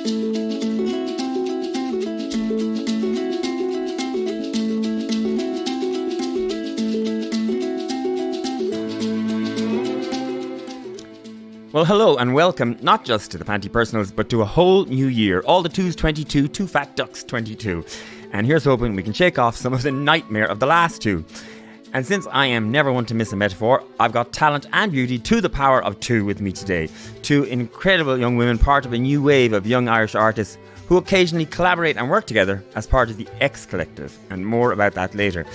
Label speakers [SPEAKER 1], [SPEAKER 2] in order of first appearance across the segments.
[SPEAKER 1] Well, hello and welcome, not just to the Panti Personals, but to a whole new year. All the twos 22, two fat ducks 22. And here's hoping we can shake off some of the nightmare of the last two. And since I am never one to miss a metaphor, I've got talent and beauty to the power of two with me today. Two incredible young women, part of a new wave of young Irish artists who occasionally collaborate and work together as part of the X Collective. And more about that later.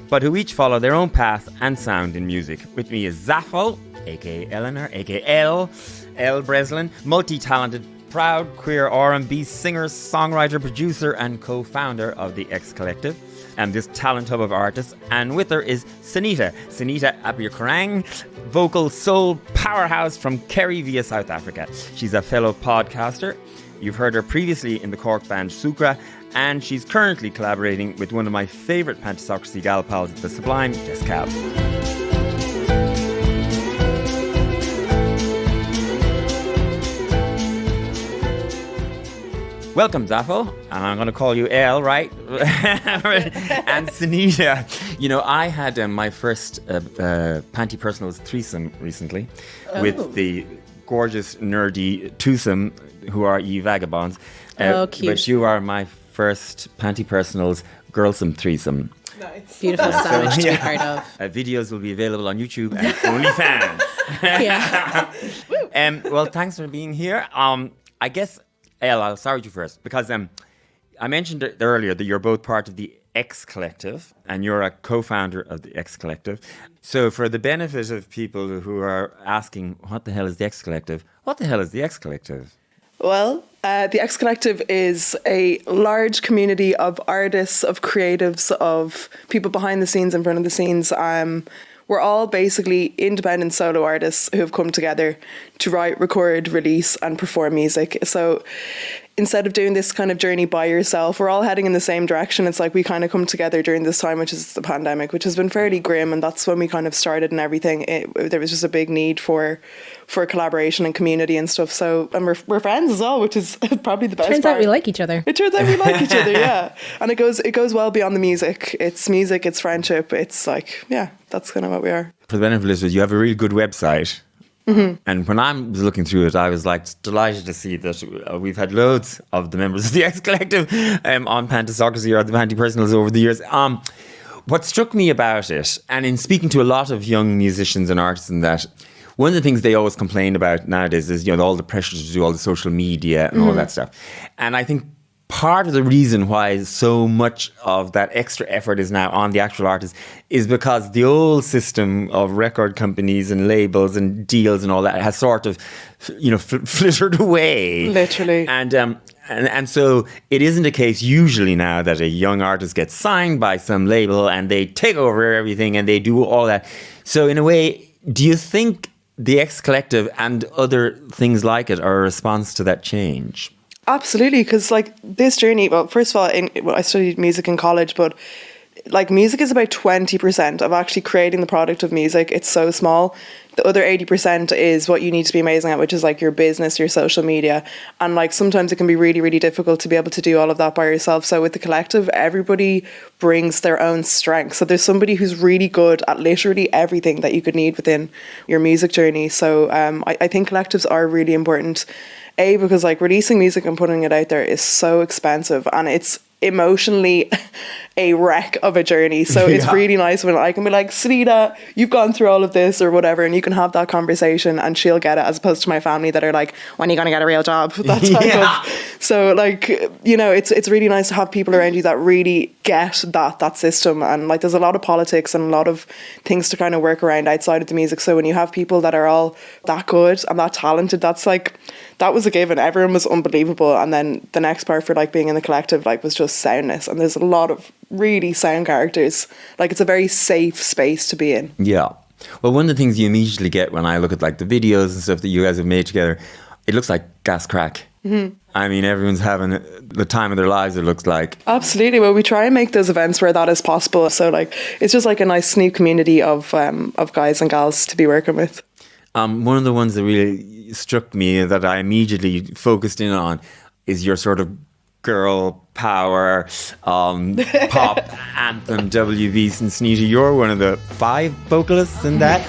[SPEAKER 1] But who each follow their own path and sound in music. With me is Zapho, aka Eleanor, aka Elle Breslin, multi-talented, proud queer R&B singer, songwriter, producer and co-founder of the X Collective and this talent hub of artists. And with her is Senita Appiakorang, vocal soul powerhouse from Kerry via South Africa. She's a fellow podcaster. You've heard her previously in the Cork band Shookrah, and she's currently collaborating with one of my favourite Pantisocracy gal pals, the sublime Jess Kav. Welcome, Zapho, and I'm going to call you Elle, right? And Senita. You know, I had my first Panti Personals threesome recently with the gorgeous, nerdy twosome who are ye vagabonds.
[SPEAKER 2] Cute.
[SPEAKER 1] But you are my first Panti Personals girlsome threesome.
[SPEAKER 2] Nice. Beautiful sandwich to be part of.
[SPEAKER 1] Videos will be available on YouTube and OnlyFans.
[SPEAKER 2] Yeah.
[SPEAKER 1] Well, thanks for being here. I guess, Elle, I'll start with you first, because I mentioned it earlier that you're both part of the X Collective and you're a co-founder of the X Collective. So for the benefit of people who are asking, what the hell is the X Collective? What the hell is the X Collective?
[SPEAKER 3] Well, the X Collective is a large community of artists, of creatives, of people behind the scenes, in front of the scenes. We're all basically independent solo artists who have come together to write, record, release and perform music. So instead of doing this kind of journey by yourself, we're all heading in the same direction. It's like we kind of come together during this time, which is the pandemic, which has been fairly grim. And that's when we kind of started and everything. There was just a big need for collaboration and community and stuff. So, and we're friends as well, which is probably the best
[SPEAKER 2] Turns
[SPEAKER 3] part.
[SPEAKER 2] out we like each other.
[SPEAKER 3] It turns out we like each other, yeah. And it goes well beyond the music. It's music, it's friendship. It's like, yeah, that's kind of what we are.
[SPEAKER 1] For the benefit of listeners, you have a really good website. Mm-hmm. And when I was looking through it, I was like delighted to see that we've had loads of the members of the X Collective on Pantisocracy or the Panti Personals over the years. What struck me about it, and in speaking to a lot of young musicians and artists, and that one of the things they always complain about nowadays is, you know, all the pressure to do all the social media and all that stuff. And I think part of the reason why so much of that extra effort is now on the actual artist is because the old system of record companies and labels and deals and all that has sort of, you know, flittered away.
[SPEAKER 3] Literally.
[SPEAKER 1] And so it isn't a case usually now that a young artist gets signed by some label and they take over everything and they do all that. So in a way, do you think the X Collective and other things like it are a response to that change?
[SPEAKER 3] Absolutely, because like this journey, well, first of all, I studied music in college, but like music is about 20% of actually creating the product of music. It's so small. The other 80% is what you need to be amazing at, which is like your business, your social media. And like sometimes it can be really, really difficult to be able to do all of that by yourself. So with the collective, everybody brings their own strength. So there's somebody who's really good at literally everything that you could need within your music journey. So I think collectives are really important. Because like releasing music and putting it out there is so expensive and it's emotionally a wreck of a journey. So it's really nice when I can be like, Senita, you've gone through all of this or whatever, and you can have that conversation and she'll get it, as opposed to my family that are like, when are you going to get a real job? That type of. So like, you know, it's really nice to have people around you that really get that system. And like there's a lot of politics and a lot of things to kind of work around outside of the music. So when you have people that are all that good and that talented, that's like, that was a given. Everyone was unbelievable. And then the next part for like being in the collective like was just soundness. And there's a lot of really sound characters. Like it's a very safe space to be in.
[SPEAKER 1] Yeah. Well, one of the things you immediately get when I look at like the videos and stuff that you guys have made together, it looks like gas crack. Mm-hmm. I mean, everyone's having the time of their lives, it looks like.
[SPEAKER 3] Absolutely. Well, we try and make those events where that is possible. So like, it's just like a nice new community of guys and gals to be working with.
[SPEAKER 1] One of the ones that really struck me that I immediately focused in on is your sort of girl power pop anthem, WB and Senita. You're one of the 5 vocalists in that.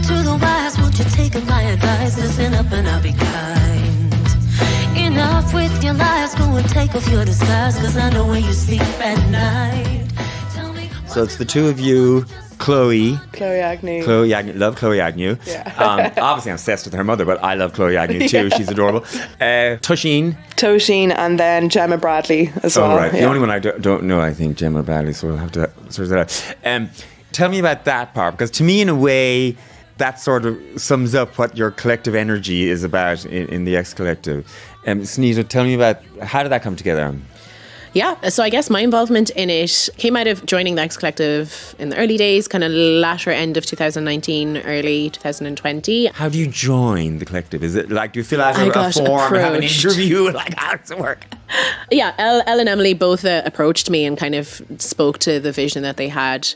[SPEAKER 4] To the wise, won't you take my advice? Listen up and I'll be kind. Enough with your lies, go and take off your disguise, cause I know where you sleep at night.
[SPEAKER 1] So it's the two of you, Chloe
[SPEAKER 3] Agnew.
[SPEAKER 1] Love Chloe Agnew.
[SPEAKER 3] Yeah.
[SPEAKER 1] Obviously I'm obsessed with her mother, but I love Chloe Agnew too. She's adorable.
[SPEAKER 3] Tosheen, and then Gemma Bradley as well.
[SPEAKER 1] Oh, right. The only one I don't know, I think, Gemma Bradley, so we'll have to sort that out. Tell me about that part, because to me, in a way, that sort of sums up what your collective energy is about in the X Collective. Senita, tell me about, how did that come together?
[SPEAKER 2] Yeah, so I guess my involvement in it came out of joining the X Collective in the early days, kind of latter end of 2019, early 2020.
[SPEAKER 1] How do you join the collective? Is it like, do you fill out a form
[SPEAKER 2] approached.
[SPEAKER 1] and have an interview? Like, how does it work?
[SPEAKER 2] Yeah, Elle and Emily both approached me and kind of spoke to the vision that they had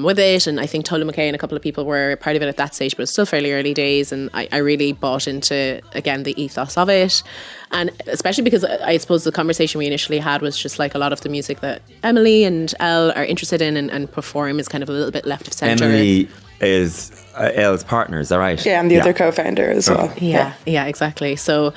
[SPEAKER 2] with it. And I think Tola McKay and a couple of people were part of it at that stage, but it's still fairly early days. And I really bought into, again, the ethos of it. And especially because I suppose the conversation we initially had was just like a lot of the music that Emily and Elle are interested in and perform is kind of a little bit left of centre.
[SPEAKER 1] Emily is Elle's partner, is that right?
[SPEAKER 3] Yeah, I'm the other co-founder as well.
[SPEAKER 2] Yeah, exactly. So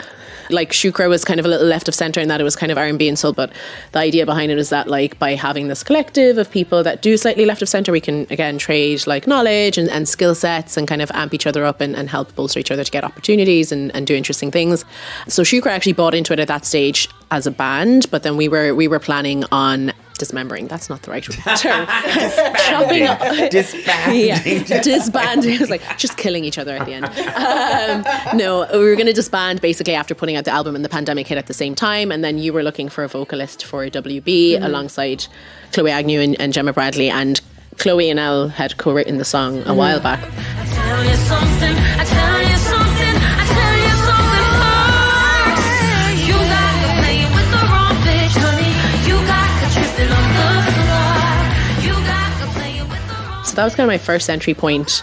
[SPEAKER 2] like Shookrah was kind of a little left of centre in that it was kind of R&B and soul, but the idea behind it is that like by having this collective of people that do slightly left of centre, we can again trade like knowledge and skill sets and kind of amp each other up and help bolster each other to get opportunities and do interesting things. So Shookrah actually bought into it at that stage as a band, but then we were planning on dismembering. That's not the right term. Chopping up.
[SPEAKER 1] Disbanding.
[SPEAKER 2] Yeah, disbanding. It was like just killing each other at the end. No, we were going to disband basically after putting out the album and the pandemic hit at the same time. And then you were looking for a vocalist for WB alongside Chloe Agnew and Gemma Bradley. And Chloe and Elle had co-written the song a while back.
[SPEAKER 4] I tell you something, I tell you something, I tell you something first. You got to play with the wrong bitch, honey. You got to trip it on the floor. You got to play with the wrong.
[SPEAKER 2] So that was kind of my first entry point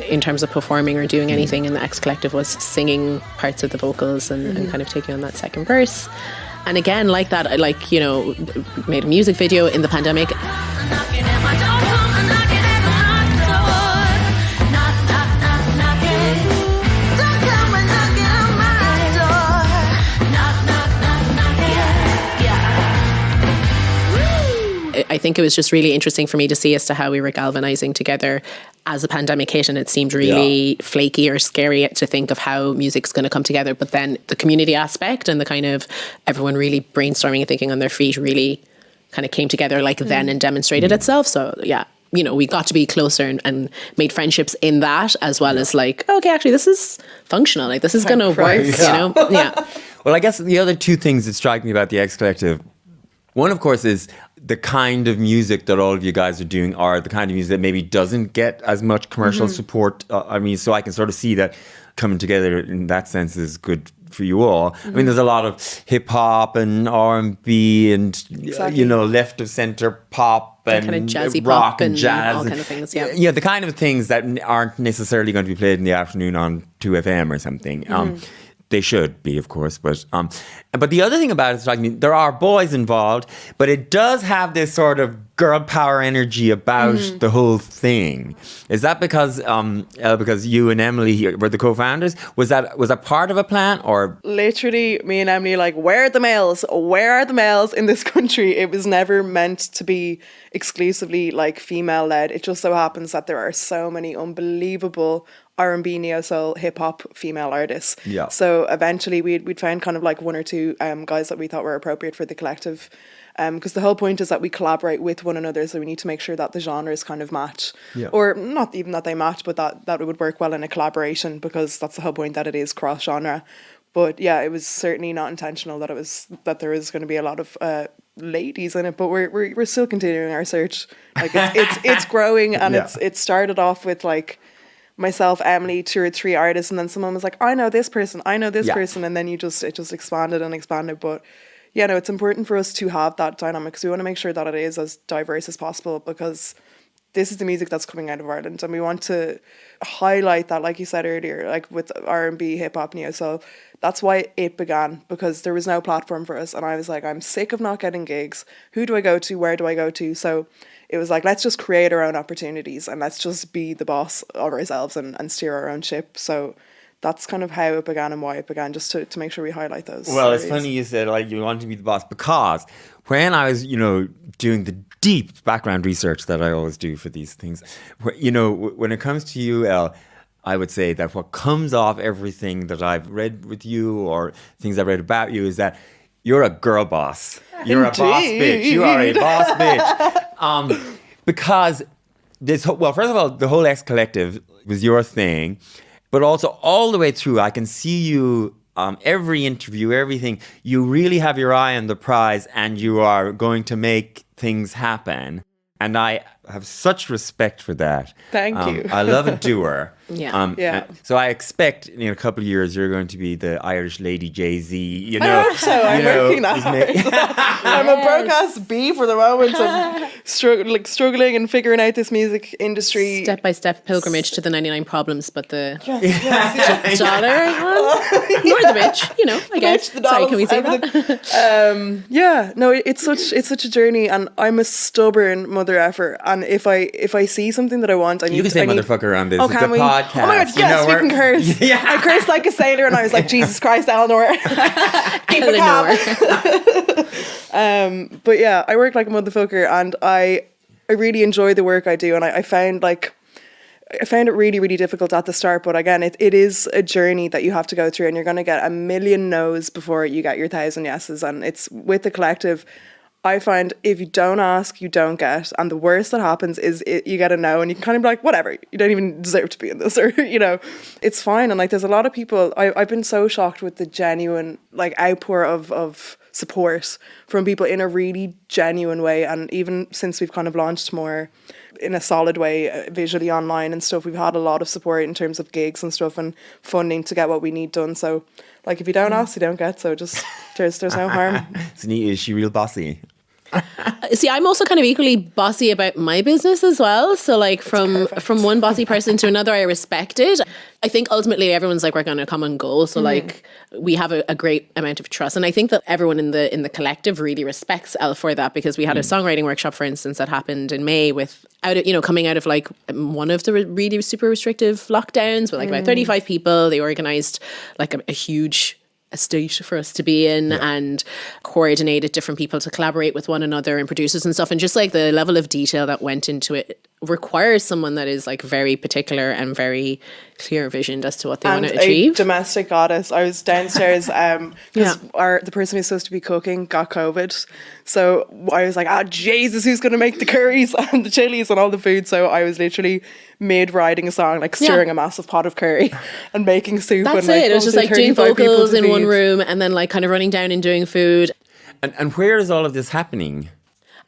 [SPEAKER 2] in terms of performing or doing anything in the X Collective, was singing parts of the vocals and kind of taking on that second verse. And again, like that, I made a music video in the pandemic.
[SPEAKER 4] Knocking at my door, come knocking at my door. Knock, knock, knock, knocking. Don't come knocking at my door. Knock, knock, knock, knocking. Yeah.
[SPEAKER 2] I think it was just really interesting for me to see as to how we were galvanizing together as the pandemic hit, and it seemed really flaky or scary to think of how music's going to come together. But then the community aspect and the kind of everyone really brainstorming and thinking on their feet really kind of came together then and demonstrated itself. So yeah, we got to be closer and made friendships in that, as well as like, okay, actually this is functional. Like this is going to work, Yeah.
[SPEAKER 1] Well, I guess the other two things that strike me about the X Collective, one, of course, is the kind of music that all of you guys are doing are the kind of music that maybe doesn't get as much commercial support. So I can sort of see that coming together in that sense is good for you all. I mean, there's a lot of hip hop and R&B and, left of center pop and
[SPEAKER 2] kind of jazzy
[SPEAKER 1] rock
[SPEAKER 2] pop and
[SPEAKER 1] jazz.
[SPEAKER 2] all kind of things, yeah.
[SPEAKER 1] Yeah, the kind of things that aren't necessarily going to be played in the afternoon on 2FM or something. They should be, of course, but the other thing about it is, there are boys involved, but it does have this sort of girl power energy about the whole thing. Is that because you and Emily were the co-founders? Was that part of a plan, or
[SPEAKER 3] literally me and Emily like, where are the males? Where are the males in this country? It was never meant to be exclusively like female led. It just so happens that there are so many unbelievable R&B, neo soul, hip hop female artists. Yeah. So eventually we'd found kind of like one or two guys that we thought were appropriate for the collective. Because the whole point is that we collaborate with one another, so we need to make sure that the genres kind of match, or not even that they match, but that it would work well in a collaboration, because that's the whole point, that it is cross genre. But yeah, it was certainly not intentional that there was going to be a lot of ladies in it, but we're still continuing our search. Like it's growing, and it started off with like myself, Emily, 2 or 3 artists, and then someone was like, I know this person, and then it just expanded and expanded. But yeah, no, it's important for us to have that dynamic, because we want to make sure that it is as diverse as possible, because this is the music that's coming out of Ireland, and we want to highlight that, like you said earlier, like with R&B, hip hop, neo soul. That's why it began, because there was no platform for us, and I was like, I'm sick of not getting gigs. Who do I go to? Where do I go to? So it was like, let's just create our own opportunities, and let's just be the boss of ourselves and steer our own ship. So that's kind of how it began and why it began, just to make sure we highlight those.
[SPEAKER 1] Well,
[SPEAKER 3] areas.
[SPEAKER 1] it's funny you said like you want to be the boss, because when I was, doing the deep background research that I always do for these things, when it comes to you, Elle, I would say that what comes off everything that I've read with you or things I've read about you is that you're a girl boss. You're
[SPEAKER 3] Indeed.
[SPEAKER 1] a boss bitch. You are a boss bitch. Because first of all, the whole X Collective was your thing, but also all the way through, I can see you, every interview, everything, you really have your eye on the prize and you are going to make things happen. And I have such respect for that.
[SPEAKER 3] Thank you.
[SPEAKER 1] I love a doer.
[SPEAKER 2] Yeah.
[SPEAKER 3] Yeah.
[SPEAKER 1] So I expect in a couple of years you're going to be the Irish Lady Jay-Z.
[SPEAKER 3] I hope so. I'm working that hard. I'm a broadcast bee for the moment. I'm struggling and figuring out this music industry.
[SPEAKER 2] Step-by-step pilgrimage to the 99 problems, but the
[SPEAKER 3] Yes.
[SPEAKER 2] dollar one, nor the bitch, I guess.
[SPEAKER 3] The
[SPEAKER 2] Sorry, can we say
[SPEAKER 3] dollars,
[SPEAKER 2] that?
[SPEAKER 3] Yeah, no, it's such a journey, and I'm a stubborn mother effer. And if I see something that I want, I need.
[SPEAKER 1] You can say
[SPEAKER 3] I need,
[SPEAKER 1] motherfucker on this.
[SPEAKER 3] Oh,
[SPEAKER 1] It's
[SPEAKER 3] can
[SPEAKER 1] a
[SPEAKER 3] we?
[SPEAKER 1] podcast.
[SPEAKER 3] Oh my god, yes, we can curse.
[SPEAKER 1] Yeah.
[SPEAKER 3] I cursed like a sailor, and I was like, Jesus Christ, Eleanor, keep it calm. But yeah, I work like a motherfucker, and I really enjoy the work I do, and I found it really, really difficult at the start, but again, it is a journey that you have to go through, and you're going to get a million no's before you get your 1,000 yeses. And it's with the collective, I find if you don't ask, you don't get. And the worst that happens is you get a no, and you can kind of be like, whatever, you don't even deserve to be in this, or, it's fine. And like, there's a lot of people, I've been so shocked with the genuine like outpour of support from people in a really genuine way. And even since we've kind of launched more in a solid way visually online and stuff, we've had a lot of support in terms of gigs and stuff and funding to get what we need done. So like, if you don't ask, you don't get. So just there's no harm.
[SPEAKER 1] Senita, is she real bossy?
[SPEAKER 2] See, I'm also kind of equally bossy about my business as well. So like from one bossy person to another, I respect it. I think ultimately everyone's like working on a common goal. So like we have a great amount of trust. And I think that everyone in the collective really respects Elle for that, because we had a songwriting workshop, for instance, that happened in May coming out of like one of the really super restrictive lockdowns with like about 35 people. They organized like a huge estate for us to be in and coordinated different people to collaborate with one another and producers and stuff, and just like the level of detail that went into it requires someone that is like very particular and very clear visioned as to what they want to achieve.
[SPEAKER 3] A domestic goddess. I was downstairs because the person who's supposed to be cooking got COVID, so I was like, Jesus, who's going to make the curries and the chilies and all the food? So I was literally mid writing a song, like stirring a massive pot of curry and making soup.
[SPEAKER 2] That's
[SPEAKER 3] and,
[SPEAKER 2] it. It was just like doing vocals in one room and then like kind of running down and doing food.
[SPEAKER 1] And where is all of this happening?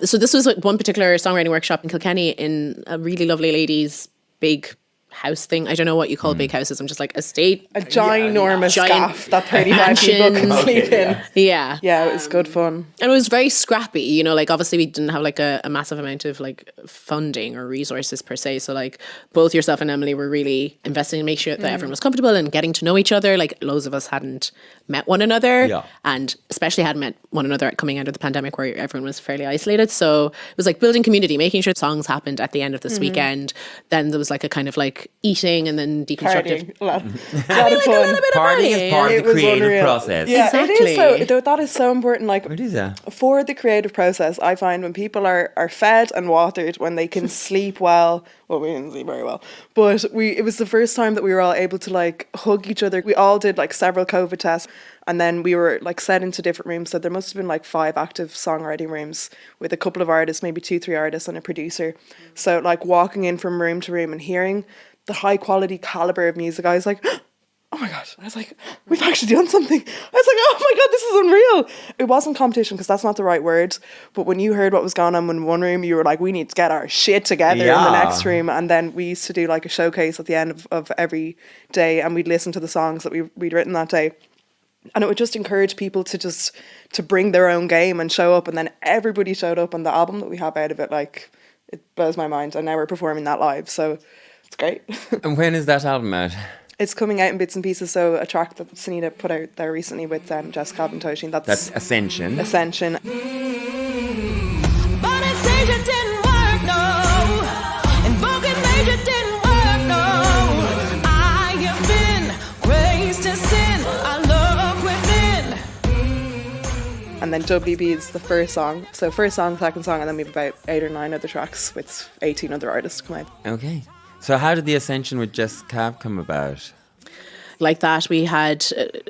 [SPEAKER 2] So this was one particular songwriting workshop in Kilkenny in a really lovely lady's big house thing. I don't know what you call big houses. I'm just like estate.
[SPEAKER 3] A ginormous
[SPEAKER 2] Giant
[SPEAKER 3] gaff that 35 people can sleep in.
[SPEAKER 2] Yeah.
[SPEAKER 3] Yeah, it was good fun.
[SPEAKER 2] And it was very scrappy, like obviously we didn't have like a massive amount of like funding or resources per se. So like both yourself and Emily were really investing in make sure that everyone was comfortable and getting to know each other. Like loads of us hadn't met one another and especially hadn't met one another coming out of the pandemic where everyone was fairly isolated. So it was like building community, making sure songs happened at the end of this weekend. Then there was like a kind of like eating and then deconstructive.
[SPEAKER 3] Partying. A lot of fun.
[SPEAKER 1] Partying is part of the creative
[SPEAKER 3] unreal.
[SPEAKER 1] process.
[SPEAKER 3] Yeah,
[SPEAKER 2] Exactly.
[SPEAKER 3] it is so. That is so important. Like,
[SPEAKER 1] What is that?
[SPEAKER 3] for the creative process, I find when people are fed and watered, when they can sleep well, we didn't sleep very well, but it was the first time that we were all able to like hug each other. We all did like several COVID tests, and then we were like set into different rooms. So there must have been like 5 active songwriting rooms with a couple of artists, maybe 2-3 artists and a producer. So like walking in from room to room and hearing the high quality caliber of music, I was like, oh my God. I was like, we've actually done something. I was like, oh my God, this is unreal. It wasn't competition because that's not the right word. But when you heard what was going on in one room, you were like, we need to get our shit together in the next room. And then we used to do like a showcase at the end of every day, and we'd listen to the songs that we'd written that day. And it would just encourage people to bring their own game and show up. And then everybody showed up, and the album that we have out of it, like, it blows my mind. And now we're performing that live, so it's great.
[SPEAKER 1] And when is that album out?
[SPEAKER 3] It's coming out in bits and pieces. So a track that Senita put out there recently with Jess Kav and Tosheen. That's
[SPEAKER 1] Ascension.
[SPEAKER 3] Ascension.
[SPEAKER 4] But Ascension didn't work, no. Invoking major didn't work, no. I have been raised in sin. I look within.
[SPEAKER 3] And then WB is the first song. So first song, second song, and then we have about 8 or 9 other tracks with 18 other artists come out.
[SPEAKER 1] Okay. So how did the Ascension with Jess Kav come about?
[SPEAKER 2] Like that, we had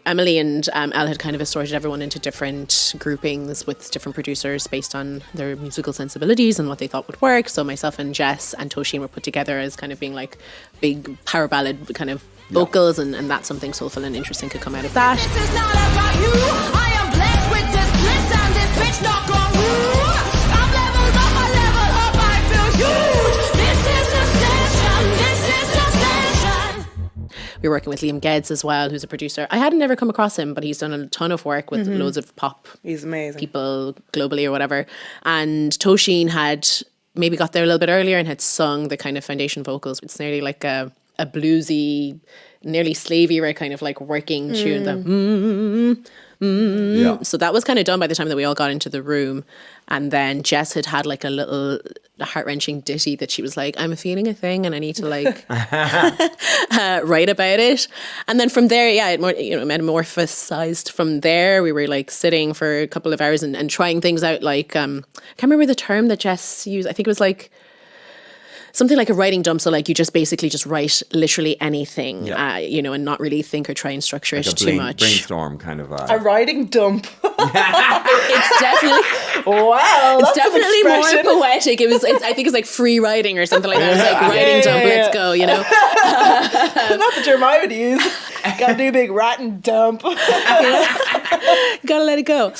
[SPEAKER 2] Emily and Elle had kind of assorted everyone into different groupings with different producers based on their musical sensibilities and what they thought would work. So myself and Jess and Tosheen were put together as kind of being like big power ballad kind of vocals, and that's something soulful and interesting could come out of that.
[SPEAKER 4] This is not about you. I am blessed with this bliss and this bitch not gone rude. I'm leveled up, I level up, I feel huge. This is Ascension, this is Ascension.
[SPEAKER 2] We were working with Liam Geddes as well, who's a producer. I hadn't ever come across him, but he's done a ton of work with loads of pop
[SPEAKER 3] He's amazing.
[SPEAKER 2] people globally or whatever. And Tosheen had maybe got there a little bit earlier and had sung the kind of foundation vocals. It's nearly like a bluesy, nearly slave era kind of like working tune.
[SPEAKER 1] Yeah.
[SPEAKER 2] So that was kind of done by the time that we all got into the room. And then Jess had like a little heart-wrenching ditty that she was like, I'm feeling a thing and I need to like write about it. And then from there, it metamorphosized from there. We were like sitting for a couple of hours and trying things out. Like, I can't remember the term that Jess used. I think it was like something like a writing dump. So like you just basically just write literally anything, and not really think or try and structure
[SPEAKER 1] Like
[SPEAKER 2] it too much.
[SPEAKER 1] brainstorm kind of
[SPEAKER 3] A writing dump.
[SPEAKER 2] It's definitely
[SPEAKER 3] Wow,
[SPEAKER 2] it's
[SPEAKER 3] that's an
[SPEAKER 2] definitely more
[SPEAKER 3] expression.
[SPEAKER 2] poetic. I think it's like free writing or something like that. It's like writing dump, let's go, you know.
[SPEAKER 3] Not the term I would use. Gotta do a big ratting dump.
[SPEAKER 2] Gotta let it go.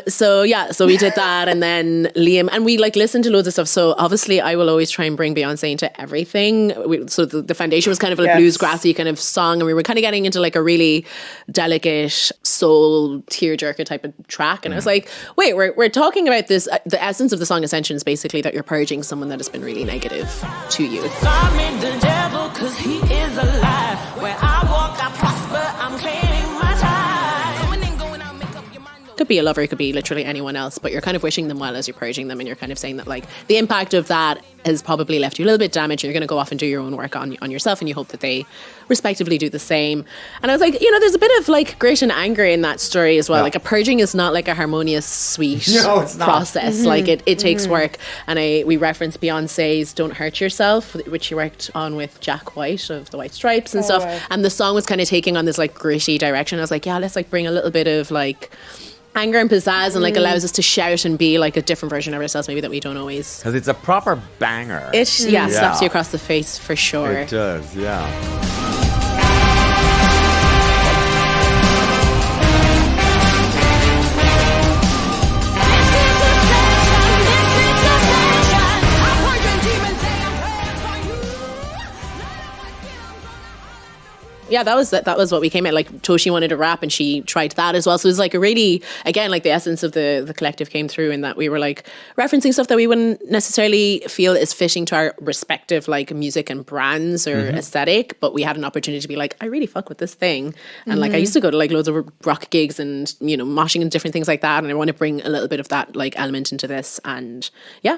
[SPEAKER 2] So we did that, and then Liam, and we like listened to loads of stuff. So obviously I will always try and bring Beyonce into everything. So the foundation was kind of a blues grassy kind of song, and we were kind of getting into like a really delicate soul tearjerker type of track. And I was like, wait, we're talking about this. The essence of the song Ascension is basically that you're purging someone that has been really negative to you.
[SPEAKER 4] God made the devil 'cause he is alive. Where I walk, I prosper, I'm claiming my time. Going in, going out, make up your mind.
[SPEAKER 2] Could be a lover, it could be literally anyone else, but you're kind of wishing them well as you're purging them, and you're kind of saying that like the impact of that has probably left you a little bit damaged, and you're going to go off and do your own work on yourself, and you hope that they respectively do the same. And I was like, there's a bit of like grit and anger in that story as well.
[SPEAKER 1] Yeah.
[SPEAKER 2] Like a purging is not like a harmonious, sweet
[SPEAKER 1] No, it's not.
[SPEAKER 2] process. Like it takes work. And we referenced Beyonce's Don't Hurt Yourself, which she worked on with Jack White of the White Stripes and stuff.
[SPEAKER 3] wow.
[SPEAKER 2] And the song was kind of taking on this like gritty direction. I was like, yeah, let's like bring a little bit of like anger and pizzazz, and like allows us to shout and be like a different version of ourselves maybe that we don't always.
[SPEAKER 1] Because it's a proper banger.
[SPEAKER 2] It slaps you across the face for sure.
[SPEAKER 1] It does, yeah.
[SPEAKER 2] Yeah, that was what we came at. Like Toshi wanted to rap, and she tried that as well. So it was like a really, again, like the essence of the collective came through in that we were like referencing stuff that we wouldn't necessarily feel is fitting to our respective like music and brands or aesthetic, but we had an opportunity to be like, I really fuck with this thing. And like I used to go to like loads of rock gigs and moshing and different things like that, and I want to bring a little bit of that like element into this. And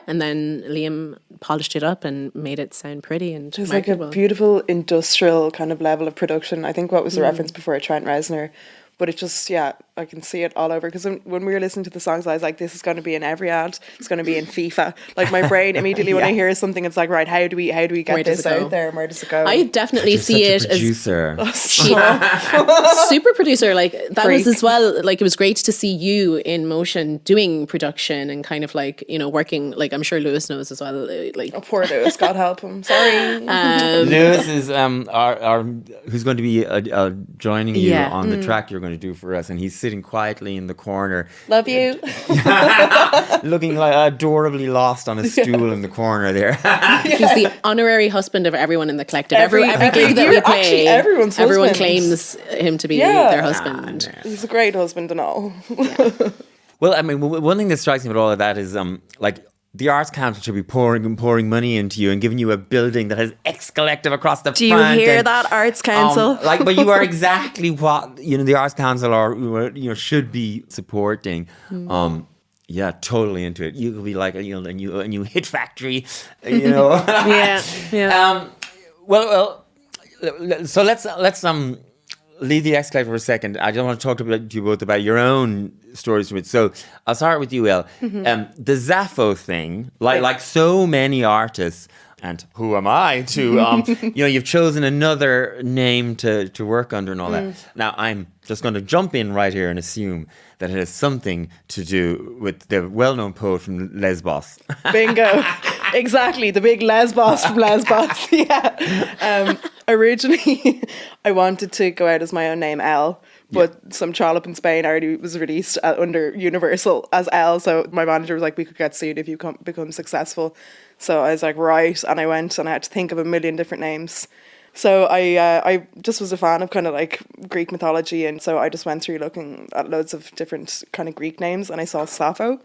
[SPEAKER 2] and then Liam polished it up and made it sound pretty and
[SPEAKER 3] There's like a
[SPEAKER 2] marketable.
[SPEAKER 3] beautiful industrial kind of level of production. I think what was the reference before, Trent Reznor, but it just, I can see it all over. Because when we were listening to the songs, I was like, this is going to be in every ad. It's going to be in FIFA. Like my brain immediately when I hear something, it's like, right, how do we get
[SPEAKER 2] Where does
[SPEAKER 3] this
[SPEAKER 2] it go?
[SPEAKER 3] out there? And where does it go?
[SPEAKER 2] I definitely
[SPEAKER 1] You're
[SPEAKER 2] see
[SPEAKER 1] such
[SPEAKER 2] it
[SPEAKER 1] a
[SPEAKER 2] as
[SPEAKER 1] producer.
[SPEAKER 2] super producer. Like that was
[SPEAKER 3] Freak.
[SPEAKER 2] as well. Like it was great to see you in motion doing production and kind of like working. Like I'm sure Louis knows as well. Like
[SPEAKER 3] Oh, poor Louis, God help him. Sorry.
[SPEAKER 1] Lewis is our who's going to be joining you
[SPEAKER 2] Yeah.
[SPEAKER 1] on the track you're going to do for us, and he's sitting quietly in the corner,
[SPEAKER 3] Love you.
[SPEAKER 1] looking like adorably lost on a stool in the corner there.
[SPEAKER 2] he's the honorary husband of everyone in the collective.
[SPEAKER 3] Every
[SPEAKER 2] Every gig that
[SPEAKER 3] year,
[SPEAKER 2] we play,
[SPEAKER 3] actually, everyone's
[SPEAKER 2] everyone
[SPEAKER 3] husband.
[SPEAKER 2] claims him to be
[SPEAKER 3] Yeah.
[SPEAKER 2] their husband.
[SPEAKER 3] He's a great husband and all.
[SPEAKER 1] Well, I mean, one thing that strikes me with all of that is like the Arts Council should be pouring money into you and giving you a building that has X Collective across the
[SPEAKER 3] Do you
[SPEAKER 1] front.
[SPEAKER 3] hear that, Arts Council?
[SPEAKER 1] But you are exactly what the Arts Council should be supporting. Yeah, totally into it. You could be like a new hit factory,
[SPEAKER 2] Yeah.
[SPEAKER 1] Well, so let's leave the X Collective for a second. I just want to talk to you both about your own stories from it. So I'll start with you, El. The Zapho thing, like so many artists, and who am I to, you've chosen another name to work under and all that. Now, I'm just going to jump in right here and assume that it has something to do with the well-known poet from Lesbos.
[SPEAKER 3] Bingo. Exactly. The big Lesbos from Lesbos. Yeah. Originally, I wanted to go out as my own name, Elle. But some trollop in Spain already was released under Universal as Elle. So my manager was like, we could get sued if you become successful. So I was like, right. And I went and I had to think of a million different names. So I just was a fan of kind of like Greek mythology. And so I just went through looking at loads of different kind of Greek names. And I saw Sappho.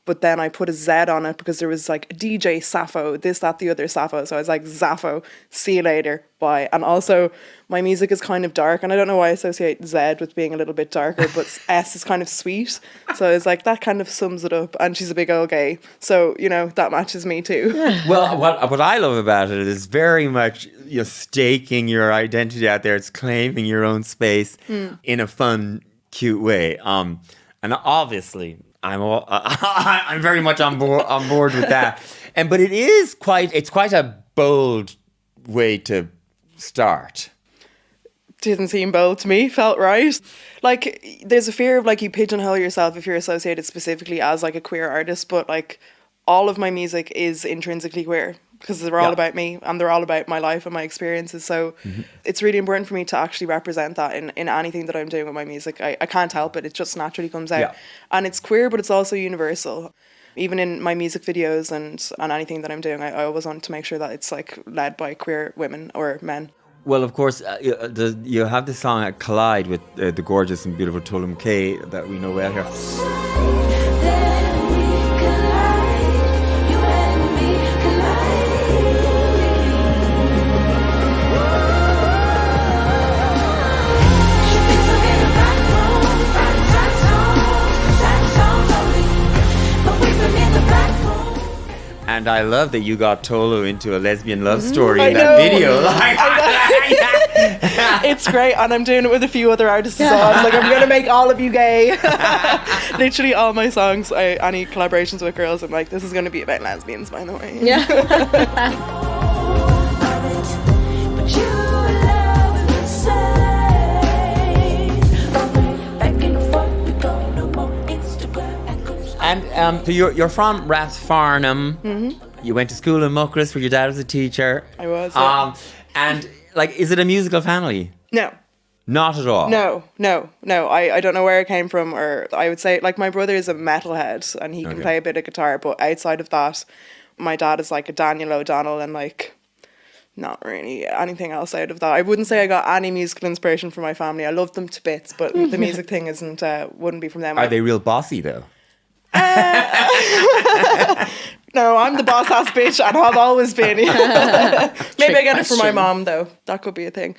[SPEAKER 3] But then I put a Z on it because there was like a DJ Sappho, this, that, the other Sappho. So I was like, Zapho, see you later, bye. And also my music is kind of dark. And I don't know why I associate Z with being a little bit darker, but S is kind of sweet. So I was like, that kind of sums it up. And she's a big old gay. So, that matches me too.
[SPEAKER 1] Well, what I love about it is very much staking your identity out there. It's claiming your own space in a fun, cute way. And obviously, I'm very much on board with that. But it's quite a bold way to start.
[SPEAKER 3] Didn't seem bold to me, felt right. Like, there's a fear of like you pigeonhole yourself if you're associated specifically as like a queer artist, but like all of my music is intrinsically queer because they're all about me and they're all about my life and my experiences. So it's really important for me to actually represent that in anything that I'm doing with my music. I can't help it. It just naturally comes out. Yeah. And it's queer, but it's also universal. Even in my music videos and anything that I'm doing, I always want to make sure that it's like led by queer women or men.
[SPEAKER 1] Well, of course, you have the song Collide with the gorgeous and beautiful Tulum K that we know well here. And I love that you got Tolu into a lesbian love story in that video.
[SPEAKER 3] It's great, and I'm doing it with a few other artists as well. I was like, I'm going to make all of you gay. Literally all my songs, any collaborations with girls, I'm like, this is going to be about lesbians, by the way.
[SPEAKER 2] Yeah.
[SPEAKER 1] And so you're from Rathfarnham. You went to school in Muckross where your dad was a teacher.
[SPEAKER 3] I was.
[SPEAKER 1] And like, is it a musical family?
[SPEAKER 3] No.
[SPEAKER 1] Not at all?
[SPEAKER 3] No. I don't know where it came from, or I would say, like, my brother is a metalhead and he can play a bit of guitar, but outside of that, my dad is like a Daniel O'Donnell and like not really anything else out of that. I wouldn't say I got any musical inspiration from my family. I love them to bits, but the music thing wouldn't be from them.
[SPEAKER 1] Are they real bossy though?
[SPEAKER 3] No, I'm the boss ass bitch and have always been. Maybe I get it from my mom though. That could be a thing.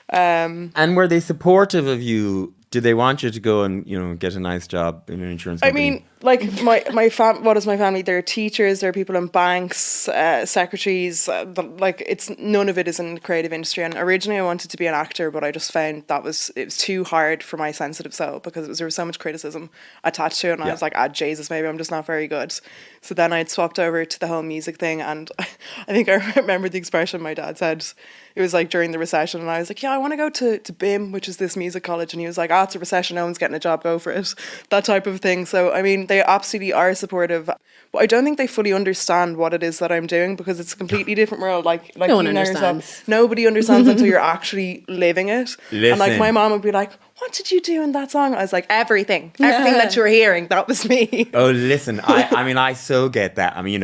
[SPEAKER 1] And were they supportive of you? Did they want you to go and get a nice job in an insurance company?
[SPEAKER 3] I mean, like what is my family? They're teachers, they're people in banks, secretaries. It's none of it is in the creative industry. And originally I wanted to be an actor, but I just found it was too hard for my sensitive soul because there was so much criticism attached to it. And I was like, Jesus, maybe I'm just not very good. So then I'd swapped over to the whole music thing, and I think I remember the expression my dad said. It was like during the recession, and I was like, I want to go to BIM, which is this music college. And he was like, it's a recession, no one's getting a job, go for it. That type of thing. So, I mean, they absolutely are supportive. But I don't think they fully understand what it is that I'm doing because it's a completely different world. Like
[SPEAKER 2] no one understands.
[SPEAKER 3] Yourself, nobody understands until you're actually living it.
[SPEAKER 1] Listen.
[SPEAKER 3] And like my mom would be like, what did you do in that song? I was like, everything that you were hearing, that was me.
[SPEAKER 1] Oh, listen, I mean, I so get that. I mean,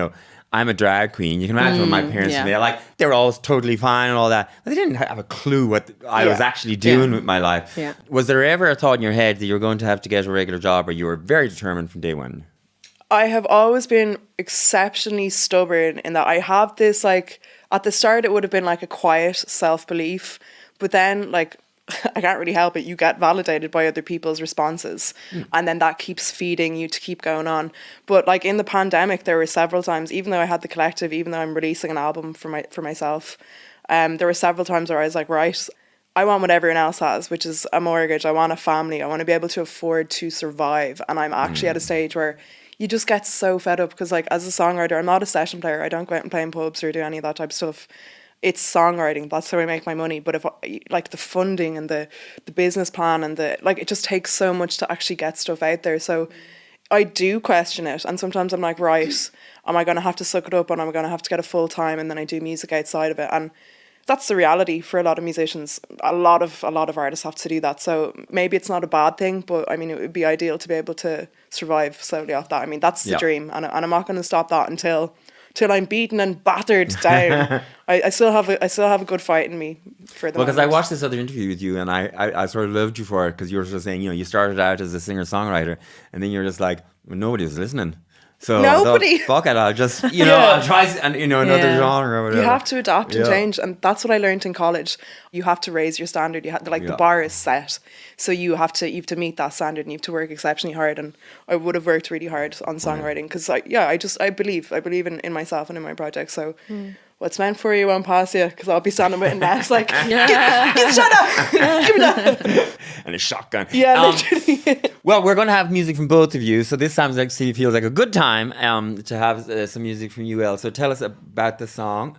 [SPEAKER 1] I'm a drag queen. You can imagine what my parents were. They were always totally fine and all that. But they didn't have a clue what I was actually doing with my life.
[SPEAKER 2] Yeah.
[SPEAKER 1] Was there ever a thought in your head that you were going to have to get a regular job, or you were very determined from day one?
[SPEAKER 3] I have always been exceptionally stubborn in that I have this, like, at the start it would have been like a quiet self-belief, but then, like, I can't really help it. You get validated by other people's responses, and then that keeps feeding you to keep going on. But like in the pandemic, there were several times, even though I had the collective, even though I'm releasing an album for myself, there were several times where I was like, right, I want what everyone else has, which is a mortgage. I want a family. I want to be able to afford to survive. And I'm actually at a stage where you just get so fed up because, like, as a songwriter, I'm not a session player. I don't go out and play in pubs or do any of that type of stuff. It's songwriting. That's how I make my money. But if like the funding and the business plan and it just takes so much to actually get stuff out there. So I do question it. And sometimes I'm like, right, am I going to have to suck it up and am I going to have to get a full time and then I do music outside of it? And that's the reality for a lot of musicians. A lot of artists have to do that. So maybe it's not a bad thing, but I mean, it would be ideal to be able to survive slowly off that. I mean, that's the dream. And I'm not going to stop that until I'm beaten and battered down. I still have a good fight in me for the
[SPEAKER 1] because I watched this other interview with you and I sort of loved you for it because you were just saying, you started out as a singer-songwriter and then you're just like, well, nobody's listening. So
[SPEAKER 3] nobody.
[SPEAKER 1] Fuck it, I'll just, I'll try and another genre or whatever.
[SPEAKER 3] You have to adapt and change, and that's what I learned in college. You have to raise your standard. You have the bar is set, so you have to meet that standard, and you have to work exceptionally hard. And I would have worked really hard on songwriting because I believe in myself and in my project. So. What's meant for you won't pass you, because I'll be standing with it next, like, get the shut up, give me that.
[SPEAKER 1] And a shotgun.
[SPEAKER 3] Yeah, literally.
[SPEAKER 1] Well, we're going to have music from both of you, so this feels like a good time to have some music from you, Elle. So tell us about the song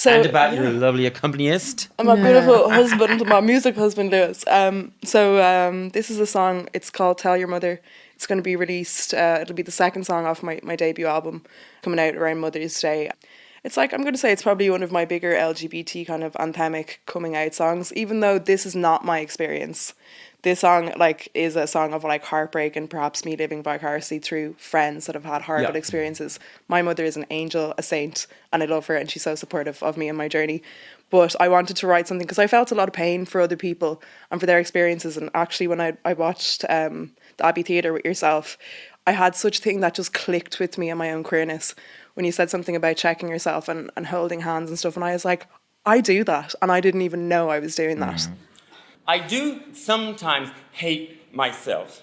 [SPEAKER 1] and about your lovely accompanist.
[SPEAKER 3] And my beautiful husband, my music husband, Louis. This is a song, it's called Tell Your Mother. It's going to be released, it'll be the second song off my debut album, coming out around Mother's Day. It's like, I'm going to say it's probably one of my bigger LGBT kind of anthemic coming out songs, even though this is not my experience. This song is a song of heartbreak and perhaps me living vicariously through friends that have had horrible experiences. My mother is an angel, a saint, and I love her and she's so supportive of me and my journey. But I wanted to write something because I felt a lot of pain for other people and for their experiences. And actually when I watched the Abbey Theatre with yourself, I had such a thing that just clicked with me and my own queerness when you said something about checking yourself and holding hands and stuff. And I was like, I do that. And I didn't even know I was doing that.
[SPEAKER 1] I do sometimes hate myself.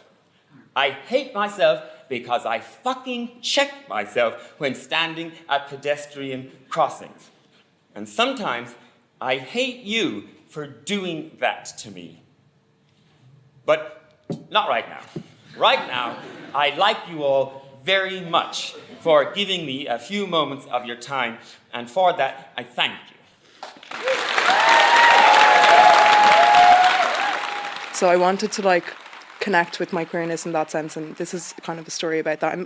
[SPEAKER 1] I hate myself because I fucking check myself when standing at pedestrian crossings. And sometimes I hate you for doing that to me. But not right now. Right now, I like you all very much for giving me a few moments of your time, and for that, I thank you.
[SPEAKER 3] So I wanted to connect with my queerness in that sense, and this is kind of a story about that.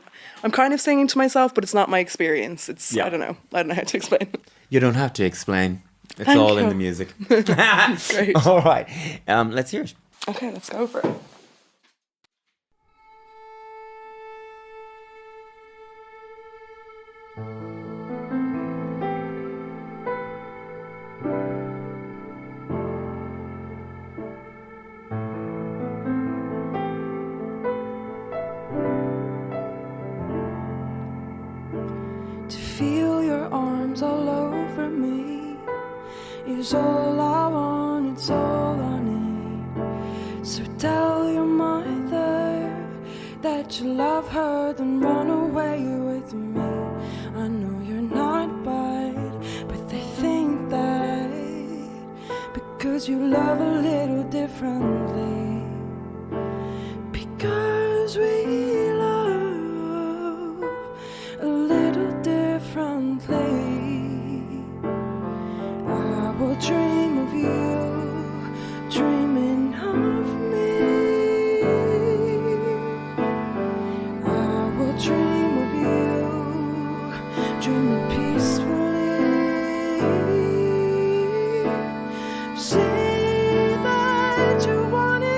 [SPEAKER 3] I'm kind of singing to myself, but it's not my experience. It's I don't know how to explain.
[SPEAKER 1] You don't have to explain. It's
[SPEAKER 3] Thank
[SPEAKER 1] all
[SPEAKER 3] you.
[SPEAKER 1] in the music.
[SPEAKER 3] Great.
[SPEAKER 1] All right. Let's hear it.
[SPEAKER 3] Okay, let's go for it.
[SPEAKER 5] Feel your arms all over me is all I want, it's all I need. So tell your mother that you love her, then run away with me. I know you're not bad, but they think that because you love a little differently. Because we love a little differently. I will dream of you, dreaming of me. I will dream of you, dreaming peacefully. Say that you wanna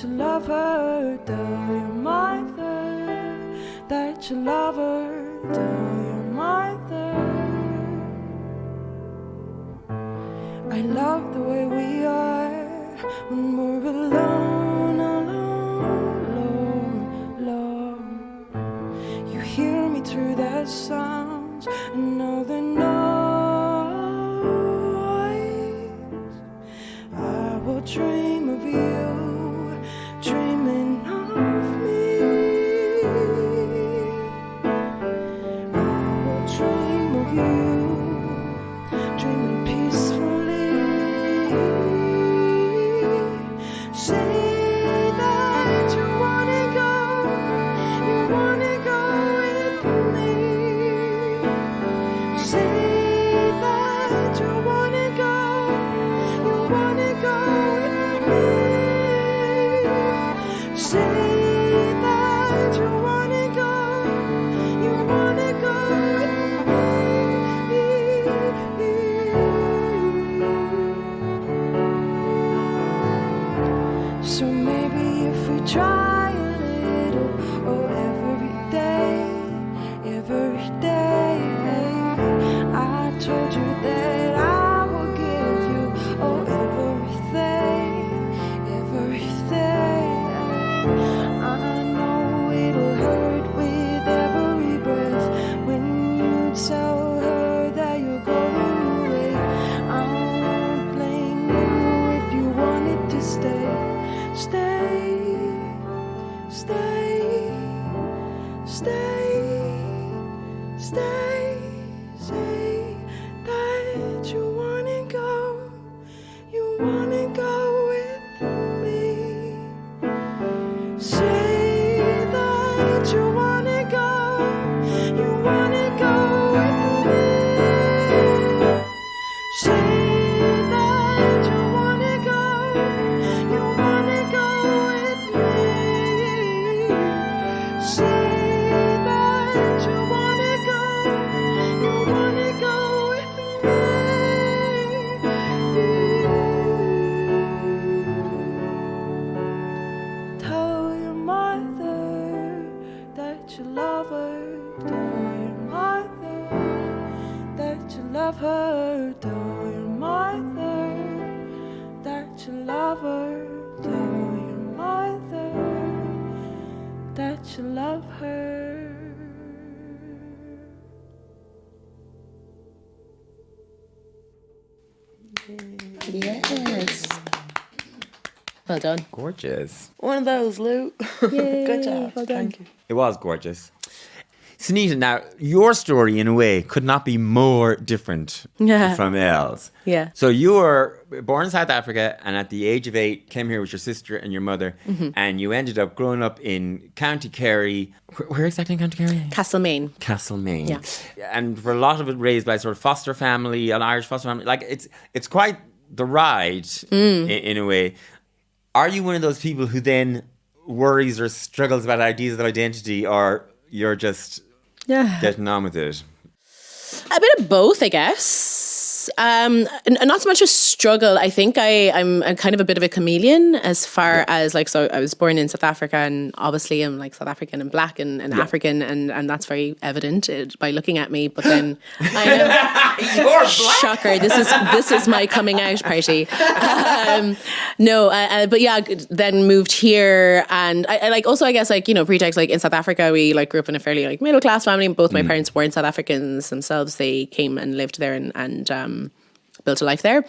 [SPEAKER 5] that you love her, tell your mother that you love her, tell your mother. I love the way we are when we're alone, alone, alone, alone. You hear me through the sounds and know the noise. I will dream of you, dreaming of me. I will dream of you, dreaming peacefully. Say that you wanna go with me. Say that you wanna go with me. Say that you wanna go with me. So maybe if we try a little, oh, every day, I told you that I will give you, oh, everything. I know it'll hurt with every breath when you tell her that you're going away. I won't blame you if you wanted to stay. Say that you wanna go with me. Say that you wanna go with me. Say that you wanna go with me. Say that you wanna go with me. Tell your mother that you love her. Tell your mother that you love her. Tell your mother that you love her. Tell your mother that you love her.
[SPEAKER 2] Yes. Well done.
[SPEAKER 1] Gorgeous.
[SPEAKER 3] One of those, Lou. Good job.
[SPEAKER 2] well done.
[SPEAKER 3] Thank you.
[SPEAKER 1] It was gorgeous. Senita, now, your story, in a way, could not be more different
[SPEAKER 2] Yeah.
[SPEAKER 1] from Elle's.
[SPEAKER 2] Yeah.
[SPEAKER 1] So you were born in South Africa, and at the age of 8, came here with your sister and your mother, and you ended up growing up in County Kerry. Where exactly in County Kerry?
[SPEAKER 2] Castlemaine.
[SPEAKER 1] Castlemaine.
[SPEAKER 2] Yeah.
[SPEAKER 1] And for a lot of it raised by sort of foster family, an Irish foster family. Like, it's quite the ride, in a way. Are you one of those people who then worries or struggles about ideas of identity, or you're just getting on with it?
[SPEAKER 2] A bit of both, I guess. And not so much a struggle. I think I'm kind of a bit of a chameleon as far as like, so I was born in South Africa, and obviously I'm like South African and black and African, and that's very evident by looking at me. But then I know,
[SPEAKER 1] You're black.
[SPEAKER 2] shocker. This is my coming out party. But yeah, then moved here, and I like also, I guess, like, you know, pretext, like in South Africa, we like grew up in a fairly like middle class family. Both my parents weren't South Africans themselves. They came and lived there and built a life there.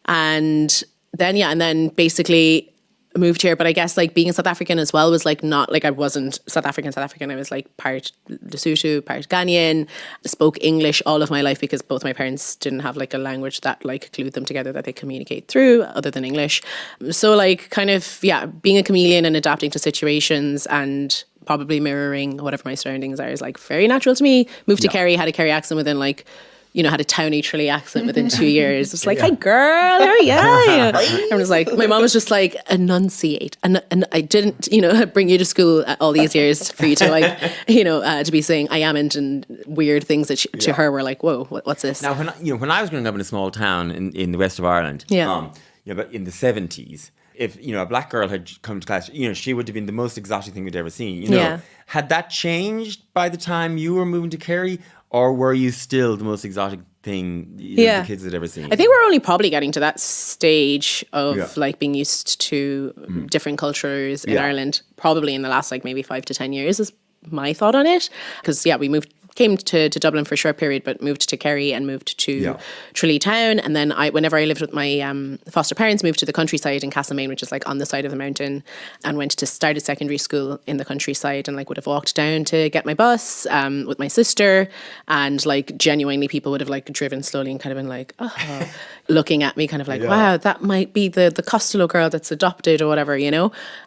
[SPEAKER 2] And then basically moved here. But I guess like being South African as well was like not like I wasn't South African. I was like part Lesotho, part Ghanaian. Spoke English all of my life because both my parents didn't have like a language that like glued them together that they communicate through other than English. So like kind of, being a chameleon and adapting to situations and probably mirroring whatever my surroundings are is like very natural to me. Moved to Kerry, had a Kerry accent within like, you know, had a towny Tralee accent within 2 years. It was like, "Hi, girl, how are you?" I was like, my mom was just like, "Enunciate," and I didn't, you know, bring you to school all these years for you to like, you know, to be saying "I amn't" and weird things that to her were like, "Whoa, what's this?"
[SPEAKER 1] Now, when I was growing up in a small town in the west of Ireland, but in the 70s, if a black girl had come to class, she would have been the most exotic thing we'd ever seen.
[SPEAKER 2] Yeah.
[SPEAKER 1] Had that changed by the time you were moving to Kerry, or were you still the most exotic thing the kids had ever seen?
[SPEAKER 2] I think we're only probably getting to that stage of
[SPEAKER 1] Yeah.
[SPEAKER 2] like being used to different cultures in Ireland, probably in the last like maybe 5 to 10 years is my thought on it. Because we came to Dublin for a short period, but moved to Kerry and moved to Tralee Town. And then whenever I lived with my foster parents, moved to the countryside in Castlemaine, which is like on the side of the mountain, and went to started secondary school in the countryside, and like would have walked down to get my bus with my sister, and like genuinely people would have like driven slowly and kind of been like, oh, looking at me kind of like, wow, that might be the Costello girl that's adopted or whatever,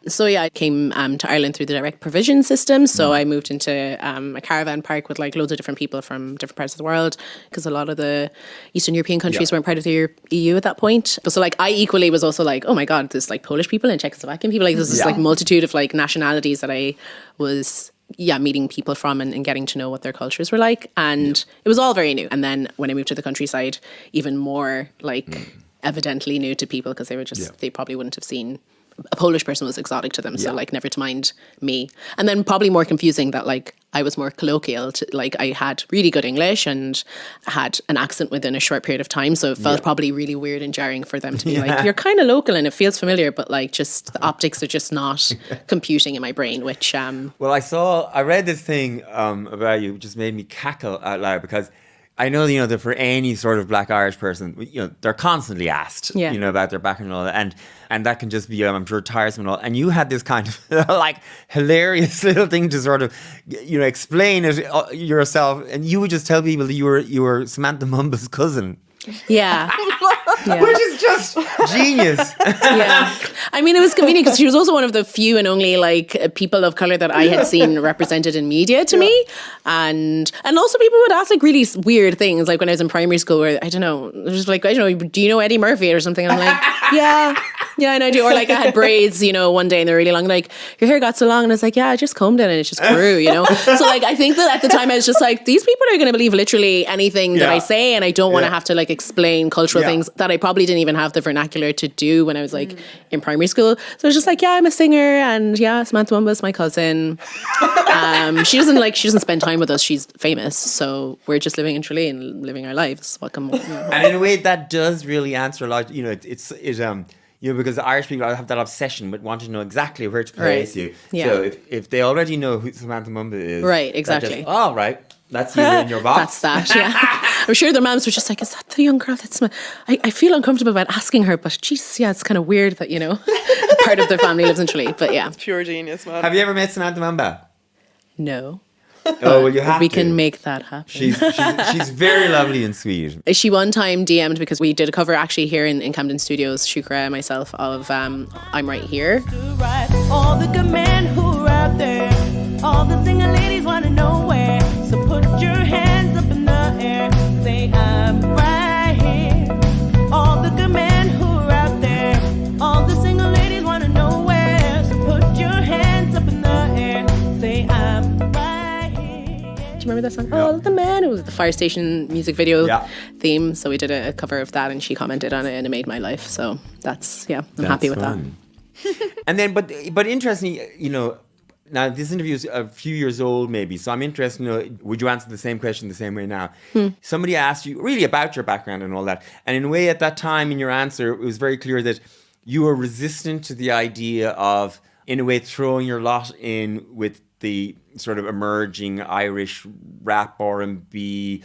[SPEAKER 2] So I came to Ireland through the direct provision system. So I moved into a caravan park with like loads of different people from different parts of the world, because a lot of the Eastern European countries weren't part of the EU at that point. So like I equally was also like, oh my God, there's like Polish people and Czechoslovakian people. Like there's this like multitude of like nationalities that I was meeting people from and getting to know what their cultures were like. And it was all very new. And then when I moved to the countryside, even more like evidently new to people, because they were just, they probably wouldn't have seen a Polish person was exotic to them. So like never to mind me. And then probably more confusing that like I was more colloquial to, like I had really good English and had an accent within a short period of time. So it felt probably really weird and jarring for them to be like, you're kind of local and it feels familiar, but like just the optics are just not computing in my brain, which...
[SPEAKER 1] Well, I read this thing about you, which just made me cackle out loud, because I know, that for any sort of Black Irish person, they're constantly asked, about their background and all that. And that can just be, I'm sure, tiresome and all. And you had this kind of like hilarious little thing to sort of, explain it yourself. And you would just tell people that you were Samantha Mumba's cousin.
[SPEAKER 2] Yeah.
[SPEAKER 1] Which is just genius.
[SPEAKER 2] I mean, it was convenient because she was also one of the few and only like people of color that I had seen represented in media to me. And also people would ask like really weird things, like when I was in primary school, where I don't know, just like, I don't know, do you know Eddie Murphy or something? And I'm like, yeah, and I do. Or like I had braids, one day and they're really long, like your hair got so long, and I was like, yeah, I just combed it and it just grew, So like I think that at the time I was just like, these people are going to believe literally anything that I say, and I don't want to have to like explain cultural things that I probably didn't even have the vernacular to do when I was like in primary school. So I was just like, yeah, I'm a singer, and Samantha Mumba's my cousin. She doesn't spend time with us. She's famous, so we're just living in Tralee and living our lives. Welcome.
[SPEAKER 1] And in a way, that does really answer a lot. Because Irish people have that obsession with wanting to know exactly where to place you. Yeah. So if they already know who Samantha Mumba is,
[SPEAKER 2] right, exactly.
[SPEAKER 1] Right, that's you in your box.
[SPEAKER 2] That's that. Yeah. I'm sure their moms were just like, is that the young girl? I feel uncomfortable about asking her, but geez, it's kind of weird that part of their family lives in Tralee. But yeah,
[SPEAKER 3] pure genius, man.
[SPEAKER 1] Have you ever met Samantha Mumba?
[SPEAKER 2] No.
[SPEAKER 1] Oh, well, you have
[SPEAKER 2] we
[SPEAKER 1] to.
[SPEAKER 2] can make that happen.
[SPEAKER 1] She's very lovely and sweet.
[SPEAKER 2] She one time DM'd, because we did a cover actually here in Camden Studios, Shookrah and myself, of I'm Right Here.
[SPEAKER 6] All the good men who are out there, all the single ladies want to know where. So put your hands up in the air, say I'm right here. All the good men who are out there, all the single ladies want to know where. So put your hands up in the air, say I'm right here.
[SPEAKER 2] Do you remember that song? Yeah. All the men. It was the Fire Station music video theme. So we did a cover of that, and she commented on it, and it made my life. So that's happy with
[SPEAKER 1] fun. That. And then, but interestingly, now this interview is a few years old, maybe. So I'm interested. Would you answer the same question the same way now? Somebody asked you really about your background and all that, and in a way, at that time in your answer, it was very clear that you were resistant to the idea of, in a way, throwing your lot in with the sort of emerging Irish rap, R&B,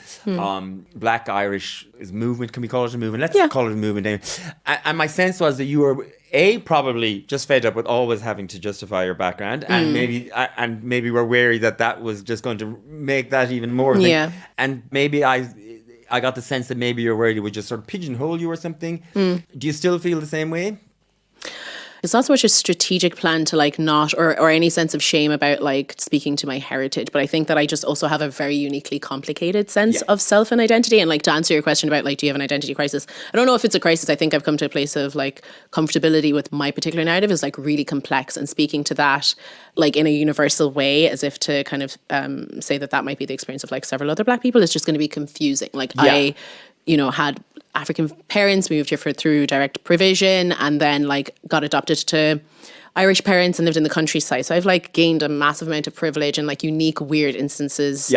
[SPEAKER 1] Black Irish movement. Can we call it a movement? Let's call it a movement. And my sense was that you were probably just fed up with always having to justify your background, and maybe were wary that was just going to make that even more. And maybe I got the sense that maybe you're worried it would just sort of pigeonhole you or something. Do you still feel the same way?
[SPEAKER 2] It's not so much a strategic plan to like not or any sense of shame about like speaking to my heritage, but I think that I just also have a very uniquely complicated sense of self and identity. And like to answer your question about like, do you have an identity crisis? I don't know if it's a crisis. I think I've come to a place of like comfortability with my particular narrative is like really complex, and speaking to that like in a universal way, as if to kind of say that might be the experience of like several other Black people, is just going to be confusing. Like I had African parents, moved here through direct provision, and then like got adopted to Irish parents and lived in the countryside. So I've like gained a massive amount of privilege and like unique, weird instances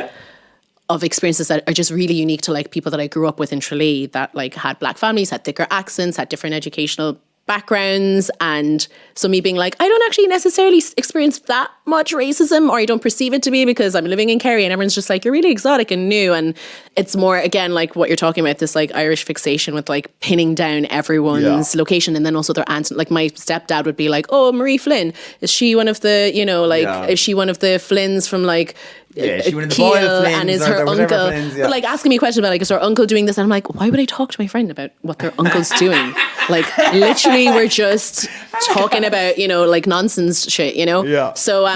[SPEAKER 2] of experiences that are just really unique to like people that I grew up with in Tralee that like had black families, had thicker accents, had different educational backgrounds. And so me being like, I don't actually necessarily experience that much racism, or I don't perceive it to be because I'm living in Kerry, and everyone's just like, you're really exotic and new. And it's more, again, like what you're talking about, this like Irish fixation with like pinning down everyone's location, and then also their aunts. Like my stepdad would be like, oh, Marie Flynn, is she one of the, you know, like, is she one of the Flynns from like,
[SPEAKER 1] is she one of the Boyle Flynns,
[SPEAKER 2] and is
[SPEAKER 1] or
[SPEAKER 2] her uncle
[SPEAKER 1] Flynns,
[SPEAKER 2] but like asking me questions about like, is her uncle doing this? And I'm like, why would I talk to my friend about what their uncle's doing? Like literally we're just talking about, you know, like nonsense shit, you know? So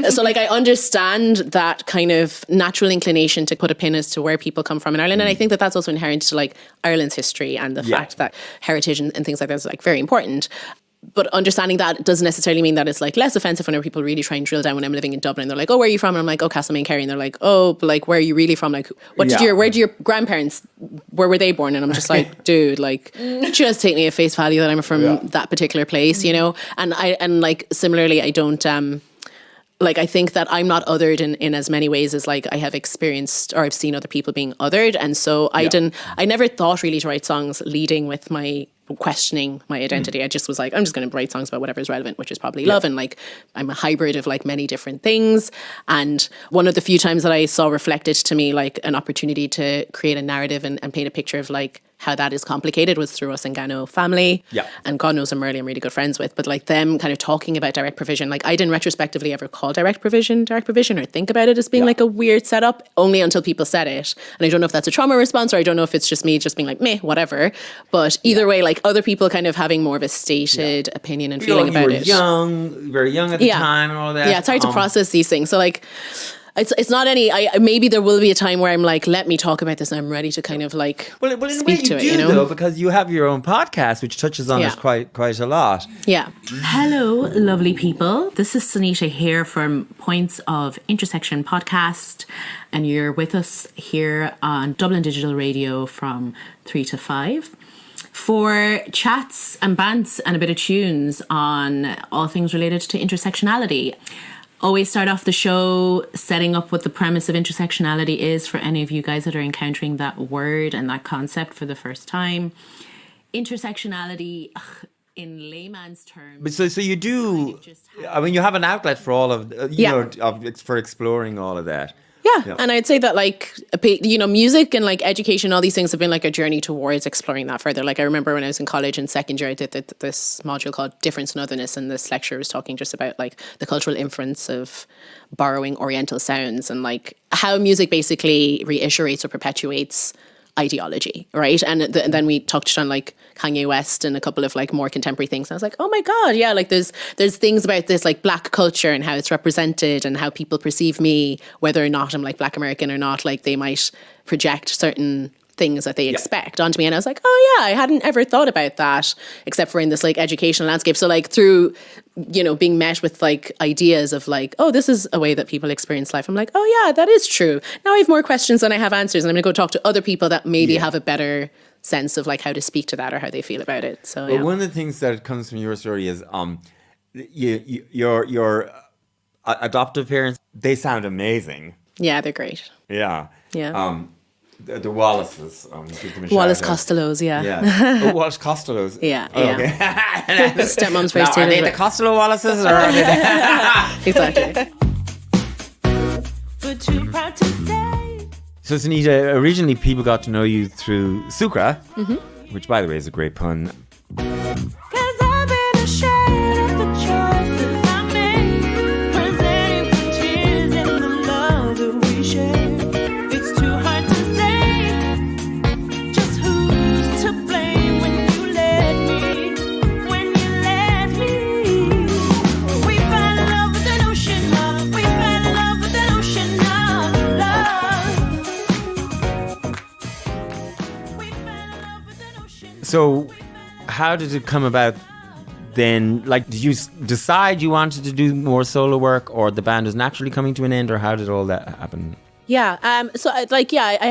[SPEAKER 2] so like I understand that kind of natural inclination to put a pin as to where people come from in Ireland, and I think that that's also inherent to like Ireland's history and the fact that heritage and things like that is like very important. But understanding that doesn't necessarily mean that it's like less offensive whenever people really try and drill down. When I'm living in Dublin, they're like, oh, where are you from? And I'm like, oh, Castlemaine, Kerry. And they're like, oh, but like, where are you really from? Like, where did your grandparents, where were they born? And I'm just like, dude, like, just take me at face value that I'm from that particular place, you know? And like, similarly, I don't, like, I think that I'm not othered in as many ways as like I have experienced or I've seen other people being othered. And so I never thought really to write songs leading with my questioning my identity. I just was like, I'm just going to write songs about whatever is relevant, which is probably love. And like, I'm a hybrid of like many different things. And one of the few times that I saw reflected to me like an opportunity to create a narrative and paint a picture of like how that is complicated was through us and Gano family. And God knows I'm really good friends with, but like them kind of talking about direct provision. Like I didn't retrospectively ever call direct provision or think about it as being like a weird setup, only until people said it. And I don't know if that's a trauma response, or I don't know if it's just me just being like, meh, whatever. But either way, like other people kind of having more of a stated opinion and feeling about it.
[SPEAKER 1] You were very young at the time and all that.
[SPEAKER 2] Yeah, it's hard to process these things. So like, it's not any. Maybe there will be a time where I'm like, let me talk about this, and I'm ready to kind of like speak to it. You know,
[SPEAKER 1] though, because you have your own podcast, which touches on it quite a lot.
[SPEAKER 2] Yeah.
[SPEAKER 7] Hello, lovely people. This is Senita here from Points of Intersection podcast, and you're with us here on Dublin Digital Radio from 3 to 5. For chats and bants and a bit of tunes on all things related to intersectionality. Always start off the show setting up what the premise of intersectionality is for any of you guys that are encountering that word and that concept for the first time. Intersectionality, in layman's terms.
[SPEAKER 1] But so you do. I mean, you have an outlet for all of for exploring all of that.
[SPEAKER 2] Yeah, and I'd say that like, you know, music and like education, all these things have been like a journey towards exploring that further. Like I remember when I was in college in second year, I did this module called Difference and Otherness, and this lecturer was talking just about like the cultural inference of borrowing Oriental sounds and like how music basically reiterates or perpetuates ideology, right? And then we touched on like Kanye West and a couple of like more contemporary things. And I was like, oh my God, yeah, like there's things about this like black culture and how it's represented and how people perceive me, whether or not I'm like Black American or not, like they might project certain things that they expect onto me. And I was like, oh yeah, I hadn't ever thought about that except for in this like educational landscape. So like through, you know, being met with like ideas of like, oh, this is a way that people experience life. I'm like, oh yeah, that is true. Now I have more questions than I have answers, and I'm going to go talk to other people that maybe have a better sense of like how to speak to that or how they feel about it. So
[SPEAKER 1] one of the things that comes from your story is your adoptive parents, they sound amazing.
[SPEAKER 2] Yeah, they're great.
[SPEAKER 1] Yeah. The Wallaces.
[SPEAKER 2] Wallace Costellos,
[SPEAKER 1] Oh, Wallace Costellos.
[SPEAKER 2] Yeah.
[SPEAKER 1] Okay.
[SPEAKER 2] Stepmom's very
[SPEAKER 1] Are they the Costello Wallaces? Or are they
[SPEAKER 2] Exactly.
[SPEAKER 6] But too proud to say.
[SPEAKER 1] So, Senita, originally people got to know you through Shookrah, which, by the way, is a great pun.
[SPEAKER 6] 'Cause I've been ashamed of the choices I made, presenting from tears and the love that we share. It's too hard to say just who's to blame when you let me. We fell in love with the notion of, we fell in love with the notion of love. We fell in love with the notion.
[SPEAKER 1] So, how did it come about then? Like, did you decide you wanted to do more solo work, or the band was naturally coming to an end, or how did all that happen?
[SPEAKER 2] Yeah. So I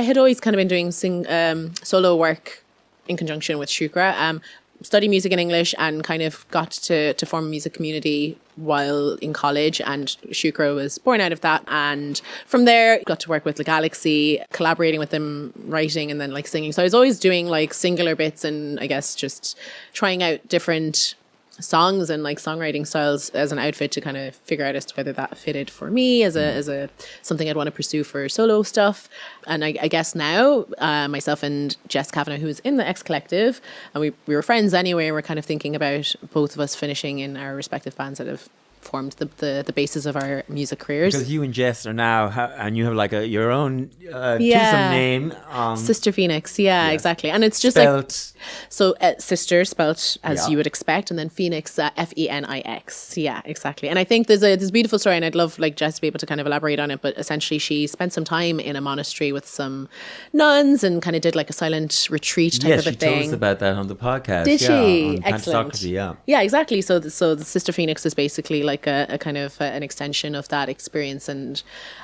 [SPEAKER 2] had always kind of been doing solo work in conjunction with Shookrah. Study music in English and kind of got to form a music community while in college, and Shookrah was born out of that. And from there got to work with the Galaxy, collaborating with them, writing and then like singing. So I was always doing like singular bits and I guess just trying out different songs and like songwriting styles as an outfit to kind of figure out as to whether that fitted for me as a something I'd want to pursue for solo stuff. And I guess now myself and Jess Kav, who's in the X Collective, and we were friends anyway, we're kind of thinking about both of us finishing in our respective bands that have formed the basis of our music careers.
[SPEAKER 1] Because you and Jess are now, and you have like your own twosome name.
[SPEAKER 2] Sister Fenix, yes. Exactly. And it's just
[SPEAKER 1] spelt,
[SPEAKER 2] so sister spelt as you would expect, and then Phoenix, Fenix. Yeah, exactly. And I think there's a beautiful story, and I'd love like Jess to be able to kind of elaborate on it, but essentially she spent some time in a monastery with some nuns and kind of did like a silent retreat type of a thing. Yes, she told
[SPEAKER 1] us about that on the podcast.
[SPEAKER 2] Did she?
[SPEAKER 1] On
[SPEAKER 2] Excellent.
[SPEAKER 1] Yeah,
[SPEAKER 2] exactly. So the Sister Fenix is basically like a kind of an extension of that experience and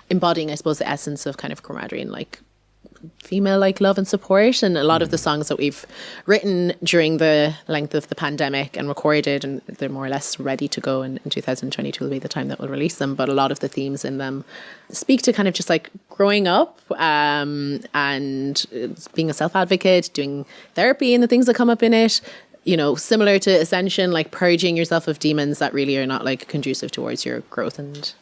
[SPEAKER 2] embodying, I suppose, the essence of kind of camaraderie and like female like love and support. And a lot of the songs that we've written during the length of the pandemic and recorded, and they're more or less ready to go, and in 2022 will be the time that we'll release them, but a lot of the themes in them speak to kind of just like growing up and being a self-advocate, doing therapy and the things that come up in it, you know, similar to Ascension, like purging yourself of demons that really are not like conducive towards your growth and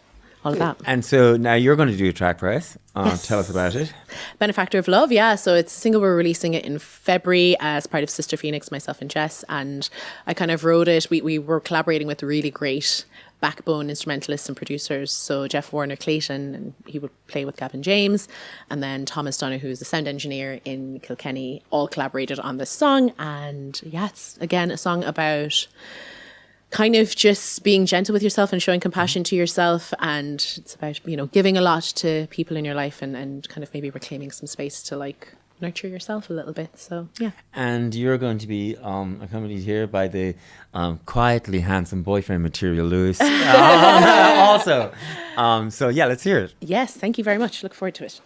[SPEAKER 2] all of that.
[SPEAKER 1] And so now you're going to do a track for us.
[SPEAKER 2] Yes.
[SPEAKER 1] Tell us about it.
[SPEAKER 2] Benefactor of Love, yeah. So it's a single. We're releasing it in February as part of Sister Fenix, myself and Jess. And I kind of wrote it. We were collaborating with really great backbone instrumentalists and producers. So Jeff Warner Clayton, and he would play with Gavin James. And then Thomas Donagh, who's the sound engineer in Kilkenny, all collaborated on this song. And yeah, it's again a song about kind of just being gentle with yourself and showing compassion to yourself. And it's about, you know, giving a lot to people in your life and kind of maybe reclaiming some space to like nurture yourself a little bit. So yeah.
[SPEAKER 1] And you're going to be accompanied here by the quietly handsome boyfriend material, Louis. Also. So yeah, let's hear it.
[SPEAKER 2] Yes, thank you very much. Look forward to it.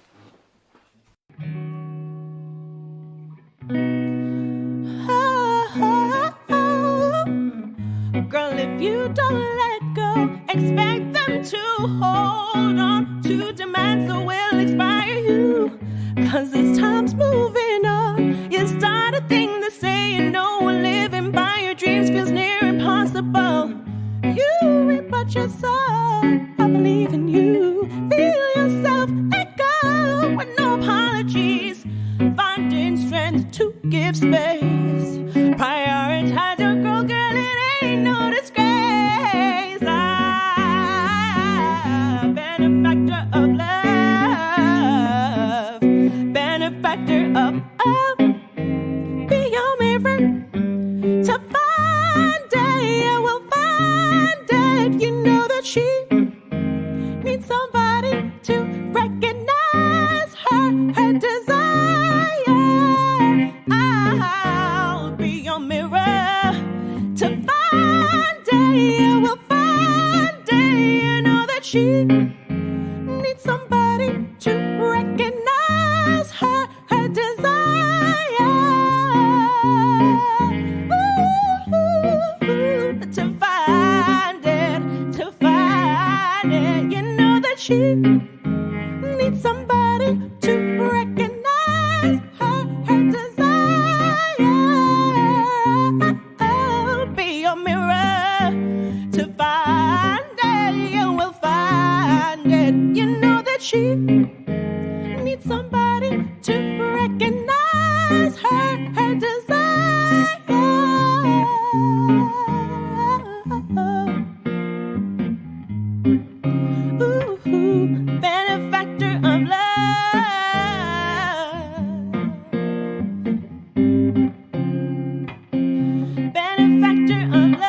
[SPEAKER 6] Girl, if you don't let go, expect them to hold on to demands that will expire you. Cause as time's moving on, you start to think the saying no, living by your dreams feels near impossible. You rebut your soul, I believe in you. Feel yourself, let go with no apologies. Finding strength to give space. Prioritize your growth, girl, it ain't no disgrace. Benefactor of love, benefactor of be your mirror to find it. You will find it. You know that she needs somebody to recognize her desire. I'll be your mirror to find it. You will find it. You know that she needs somebody to recognize her desire. Ooh, to find it. You know that she needs somebody to recognize her desire. I'll be your mirror to find it. You will find it. You know that she needs somebody to recognize her desire. Ooh, benefactor of love, benefactor of love.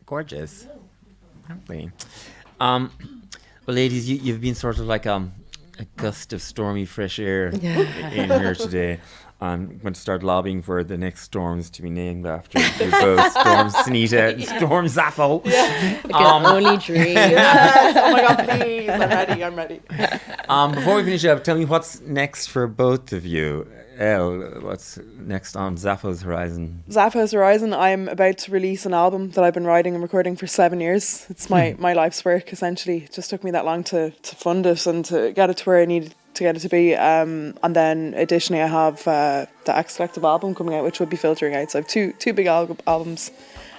[SPEAKER 1] Gorgeous. Lovely. Well, ladies, you've been sort of like a gust of stormy fresh air in here today. I'm going to start lobbying for the next storms to be named after you both. Storm Senita and Storm Zapho.
[SPEAKER 2] I can only dream.
[SPEAKER 3] Yes. Oh my God, please. I'm ready.
[SPEAKER 1] Before we finish up, tell me what's next for both of you. Elle, what's next on Zapho's horizon?
[SPEAKER 3] Zapho's Horizon, I'm about to release an album that I've been writing and recording for 7 years. It's my life's work, essentially. It just took me that long to fund it and to get it to where I needed to get it to be. And then additionally, I have the X Collective album coming out, which will be filtering out. So I have two big albums.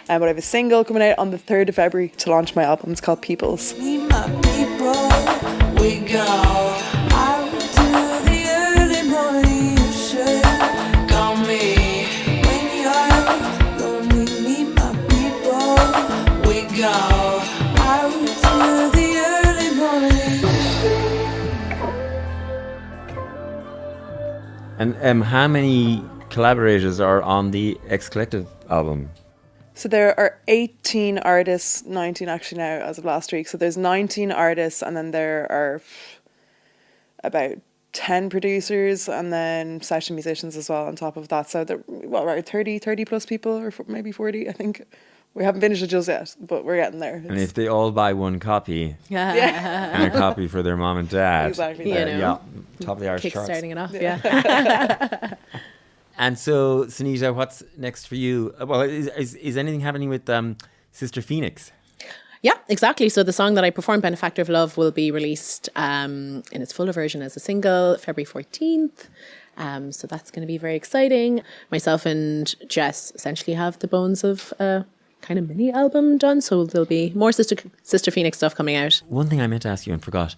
[SPEAKER 3] But I have a single coming out on the 3rd of February to launch my album. It's called Peoples.
[SPEAKER 5] Me, my people, we go out to the early morning. You should call me when you're lonely. Me, my people, we go out to the early morning.
[SPEAKER 1] And how many collaborators are on the X Collective album?
[SPEAKER 3] So there are 18 artists, 19 actually now as of last week. So there's 19 artists, and then there are about 10 producers and then session musicians as well on top of that. So there, 30 plus people, or maybe 40, I think. We haven't finished it just yet, but we're getting there.
[SPEAKER 1] And if they all buy one copy and a copy for their mom and dad,
[SPEAKER 3] Exactly.
[SPEAKER 1] yeah, top of the Irish charts.
[SPEAKER 2] Kickstarting it off, yeah.
[SPEAKER 1] And so, Senita, what's next for you? Well, is anything happening with Sister Fenix?
[SPEAKER 2] Yeah, exactly. So the song that I performed, Benefactor of Love, will be released in its fuller version as a single February 14th. So that's going to be very exciting. Myself and Jess essentially have the bones of a kind of mini album done. So there'll be more Sister Fenix stuff coming out.
[SPEAKER 1] One thing I meant to ask you and forgot.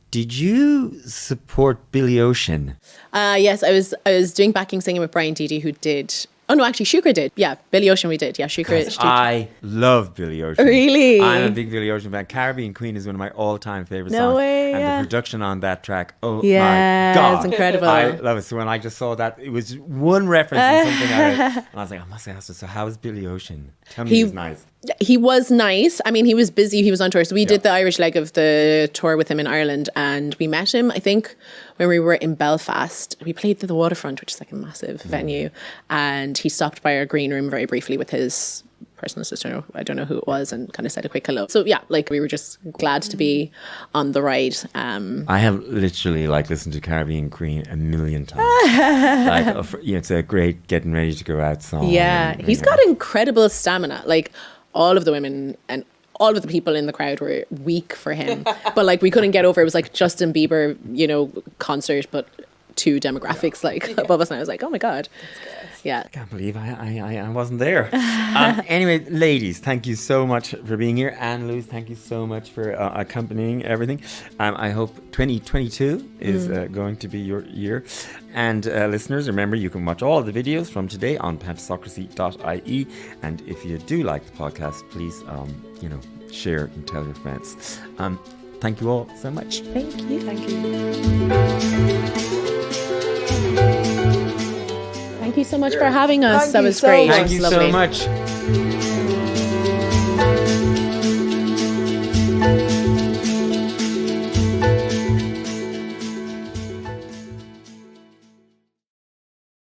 [SPEAKER 1] Did you support Billy Ocean?
[SPEAKER 2] Yes, I was doing backing singing with Brian Didi, who did... Oh, no, actually, Shookrah did. Yeah, Billy Ocean we did. Yeah, Shookrah.
[SPEAKER 1] I love Billy Ocean.
[SPEAKER 2] Really?
[SPEAKER 1] I'm a big Billy Ocean fan. Caribbean Queen is one of my all-time favourite songs.
[SPEAKER 2] No way,
[SPEAKER 1] And
[SPEAKER 2] yeah.
[SPEAKER 1] the production on that track, oh my
[SPEAKER 2] Yeah,
[SPEAKER 1] God.
[SPEAKER 2] it's incredible.
[SPEAKER 1] I love it. So when I just saw that, it was one reference and something I read. And I was like, I must ask her, so how is Billy Ocean? Tell me he was nice.
[SPEAKER 2] He was nice. I mean, he was busy. He was on tour. So we did the Irish leg of the tour with him in Ireland, and we met him, I think, when we were in Belfast. We played at the Waterfront, which is like a massive venue, and he stopped by our green room very briefly with his personal sister, I don't know who it was, and kind of said a quick hello. So yeah, like we were just glad to be on the ride.
[SPEAKER 1] I have literally listened to Caribbean Queen a million times. It's a great getting ready to go out song.
[SPEAKER 2] Yeah, he's got incredible stamina. Like all of the women and all of the people in the crowd were weak for him, but we couldn't get over. It was like Justin Bieber, concert, but two demographics above us, and I was like, oh my God. Yeah.
[SPEAKER 1] I can't believe I wasn't there. Anyway, ladies, thank you so much for being here. And Louis, thank you so much for accompanying everything. I hope 2022 is going to be your year. And listeners, remember, you can watch all of the videos from today on pantisocracy.ie. And if you do like the podcast, please, share and tell your friends. Thank you all so much.
[SPEAKER 2] Thank you.
[SPEAKER 3] Thank you.
[SPEAKER 2] Thank you so much for having us.
[SPEAKER 3] Thank
[SPEAKER 2] That
[SPEAKER 3] you
[SPEAKER 2] was
[SPEAKER 3] so
[SPEAKER 2] great.
[SPEAKER 3] much.
[SPEAKER 1] Thank you
[SPEAKER 2] Lovely.
[SPEAKER 1] so much.